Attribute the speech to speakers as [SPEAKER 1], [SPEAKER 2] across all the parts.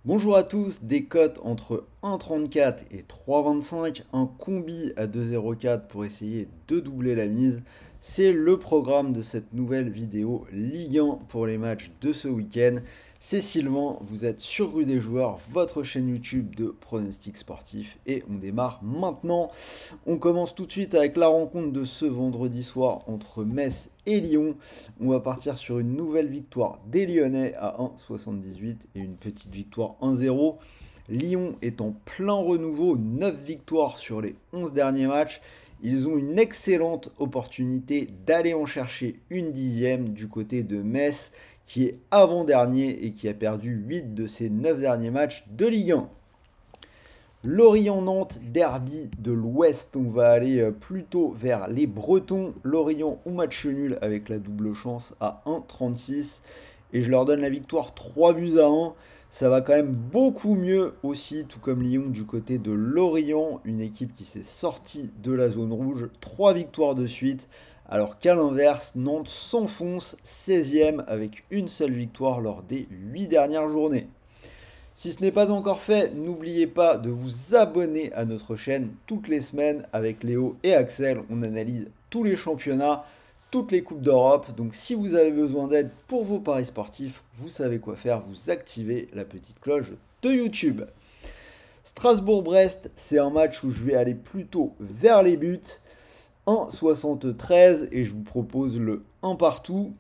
[SPEAKER 1] Bonjour à tous, des cotes entre 1,34 et 3,25, un combi à 2,04 pour essayer de doubler la mise. C'est le programme de cette nouvelle vidéo Ligue 1 pour les matchs de ce week-end. C'est Sylvain, vous êtes sur Rue des Joueurs, votre chaîne YouTube de pronostics sportifs et on démarre maintenant. On commence tout de suite avec la rencontre de ce vendredi soir entre Metz et Lyon. On va partir sur une nouvelle victoire des Lyonnais à 1,78 et une petite victoire 1-0. Lyon est en plein renouveau, 9 victoires sur les 11 derniers matchs. Ils ont une excellente opportunité d'aller en chercher une dixième du côté de Metz, qui est avant-dernier et qui a perdu 8 de ses 9 derniers matchs de Ligue 1. Lorient-Nantes, derby de l'Ouest, on va aller plutôt vers les Bretons. Lorient ou match nul avec la double chance à 1,36 et je leur donne la victoire 3 buts à 1. Ça va quand même beaucoup mieux aussi, tout comme Lyon du côté de Lorient, une équipe qui s'est sortie de la zone rouge, 3 victoires de suite, alors qu'à l'inverse, Nantes s'enfonce 16e avec une seule victoire lors des 8 dernières journées. Si ce n'est pas encore fait, n'oubliez pas de vous abonner à notre chaîne toutes les semaines avec Léo et Axel. On analyse tous les championnats, toutes les coupes d'Europe. Donc si vous avez besoin d'aide pour vos paris sportifs, vous savez quoi faire, vous activez la petite cloche de YouTube. Strasbourg-Brest, c'est un match où je vais aller plutôt vers les buts. 1,73 et je vous propose le 1 partout.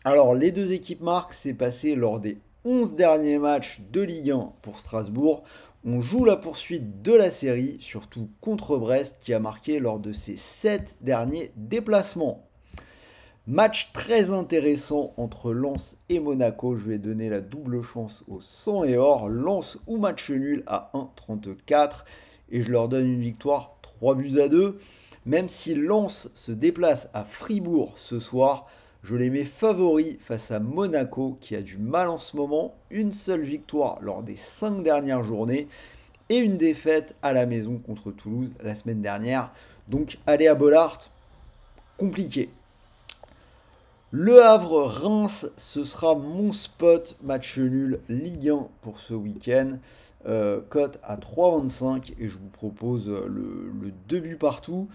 [SPEAKER 1] Alors les deux équipes marquent, c'est passé lors des 11 derniers matchs de Ligue 1 pour Strasbourg. On joue la poursuite de la série, surtout contre Brest qui a marqué lors de ses 7 derniers déplacements. Match très intéressant entre Lens et Monaco. Je vais donner la double chance au sang et or. Lens ou match nul à 1,34 et je leur donne une victoire 3 buts à 2. Même si Lens se déplace à Fribourg ce soir, je les mets favoris face à Monaco qui a du mal en ce moment. Une seule victoire lors des 5 dernières journées et une défaite à la maison contre Toulouse la semaine dernière. Donc aller à Bollaert, compliqué. Le Havre-Reims, ce sera mon spot match nul Ligue 1 pour ce week-end. Cote à 3,25 et je vous propose le 2 buts partout.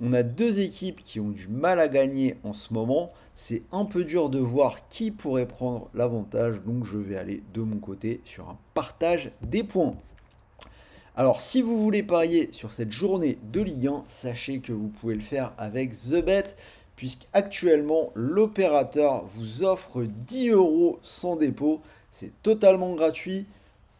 [SPEAKER 1] On a deux équipes qui ont du mal à gagner en ce moment. C'est un peu dur de voir qui pourrait prendre l'avantage, donc je vais aller de mon côté sur un partage des points. Alors si vous voulez parier sur cette journée de Ligue 1, sachez que vous pouvez le faire avec TheBet, puisqu'actuellement l'opérateur vous offre 10 euros sans dépôt. C'est totalement gratuit,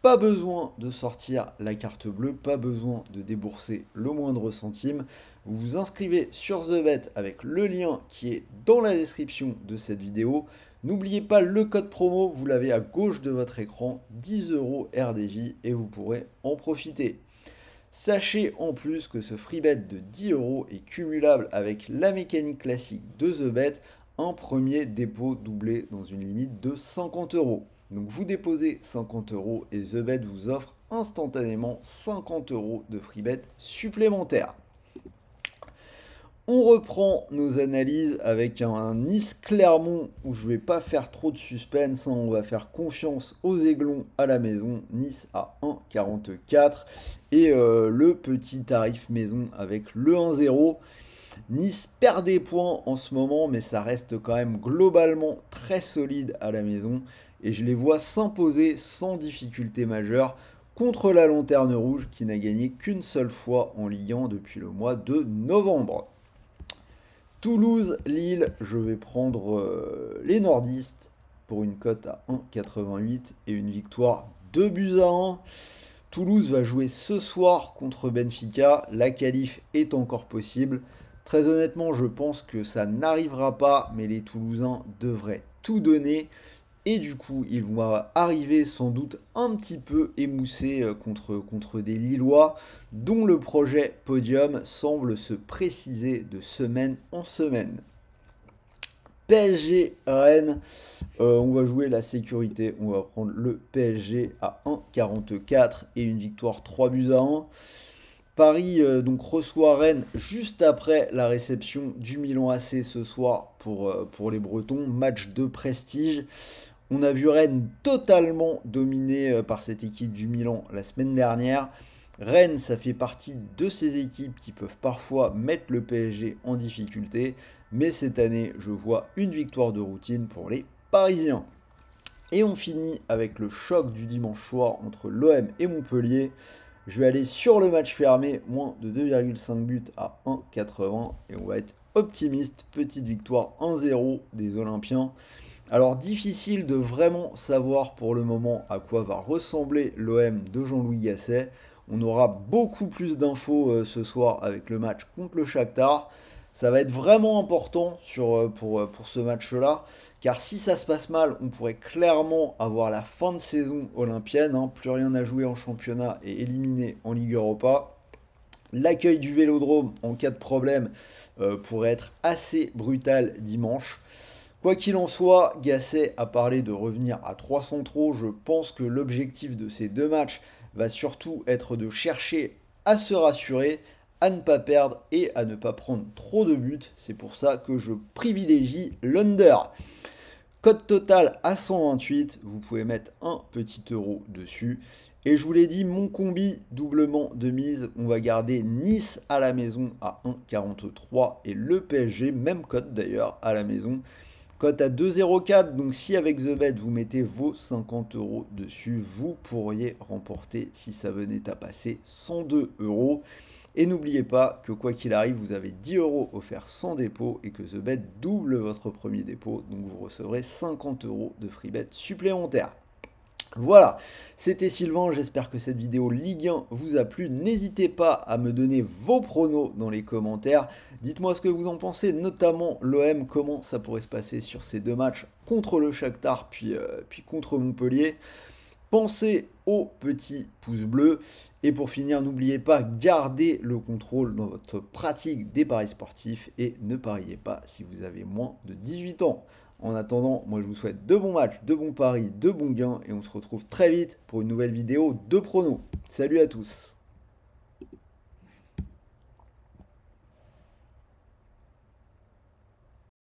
[SPEAKER 1] pas besoin de sortir la carte bleue, pas besoin de débourser le moindre centime. Vous vous inscrivez sur TheBet avec le lien qui est dans la description de cette vidéo. N'oubliez pas le code promo, vous l'avez à gauche de votre écran, 10 euros RDJ et vous pourrez en profiter. Sachez en plus que ce freebet de 10 euros est cumulable avec la mécanique classique de TheBet, un premier dépôt doublé dans une limite de 50 euros. Donc vous déposez 50 euros et TheBet vous offre instantanément 50 euros de freebet supplémentaire. On reprend nos analyses avec un Nice-Clermont où je ne vais pas faire trop de suspense, hein. On va faire confiance aux Aiglons à la maison. Nice à 1,44 et le petit tarif maison avec le 1-0. Nice perd des points en ce moment, mais ça reste quand même globalement très solide à la maison et je les vois s'imposer sans difficulté majeure contre la Lanterne Rouge qui n'a gagné qu'une seule fois en Ligue 1 depuis le mois de novembre. Toulouse-Lille, je vais prendre les nordistes pour une cote à 1,88 et une victoire 2 buts à 1. Toulouse va jouer ce soir contre Benfica, la qualif est encore possible. Très honnêtement, je pense que ça n'arrivera pas, mais les Toulousains devraient tout donner. Et du coup, ils vont arriver sans doute un petit peu émoussés contre des Lillois, dont le projet podium semble se préciser de semaine en semaine. PSG Rennes, on va jouer la sécurité, on va prendre le PSG à 1,44 et une victoire 3 buts à 1. Paris donc reçoit Rennes juste après la réception du Milan AC ce soir pour les Bretons, match de prestige. On a vu Rennes totalement dominé par cette équipe du Milan la semaine dernière. Rennes, ça fait partie de ces équipes qui peuvent parfois mettre le PSG en difficulté, mais cette année, je vois une victoire de routine pour les Parisiens. Et on finit avec le choc du dimanche soir entre l'OM et Montpellier. Je vais aller sur le match fermé, moins de 2,5 buts à 1,80 et on va être optimiste, petite victoire 1-0 des Olympiens. Alors difficile de vraiment savoir pour le moment à quoi va ressembler l'OM de Jean-Louis Gasset. On aura beaucoup plus d'infos ce soir avec le match contre le Shakhtar. Ça va être vraiment important pour ce match-là, car si ça se passe mal, on pourrait clairement avoir la fin de saison olympienne, hein, plus rien à jouer en championnat et éliminé en Ligue Europa. L'accueil du Vélodrome en cas de problème pourrait être assez brutal dimanche. Quoi qu'il en soit, Gasset a parlé de revenir à 3 centraux. Je pense que l'objectif de ces deux matchs va surtout être de chercher à se rassurer, à ne pas perdre et à ne pas prendre trop de buts. C'est pour ça que je privilégie l'under. Code total à 128, vous pouvez mettre un petit euro dessus. Et je vous l'ai dit, mon combi doublement de mise, on va garder Nice à la maison à 1,43 et le PSG, même cote d'ailleurs, à la maison. Cote à 2,04, donc si avec The Bet vous mettez vos 50 euros dessus, vous pourriez remporter, si ça venait à passer, 102 euros. Et n'oubliez pas que quoi qu'il arrive, vous avez 10 euros offerts sans dépôt et que The Bet double votre premier dépôt, donc vous recevrez 50 euros de free bet supplémentaires. Voilà, c'était Sylvain, j'espère que cette vidéo Ligue 1 vous a plu. N'hésitez pas à me donner vos pronos dans les commentaires. Dites-moi ce que vous en pensez, notamment l'OM, comment ça pourrait se passer sur ces deux matchs contre le Shakhtar puis contre Montpellier. Pensez au petit pouce bleu. Et pour finir, n'oubliez pas, gardez le contrôle dans votre pratique des paris sportifs et ne pariez pas si vous avez moins de 18 ans. En attendant, moi je vous souhaite de bons matchs, de bons paris, de bons gains et on se retrouve très vite pour une nouvelle vidéo de pronos. Salut à tous!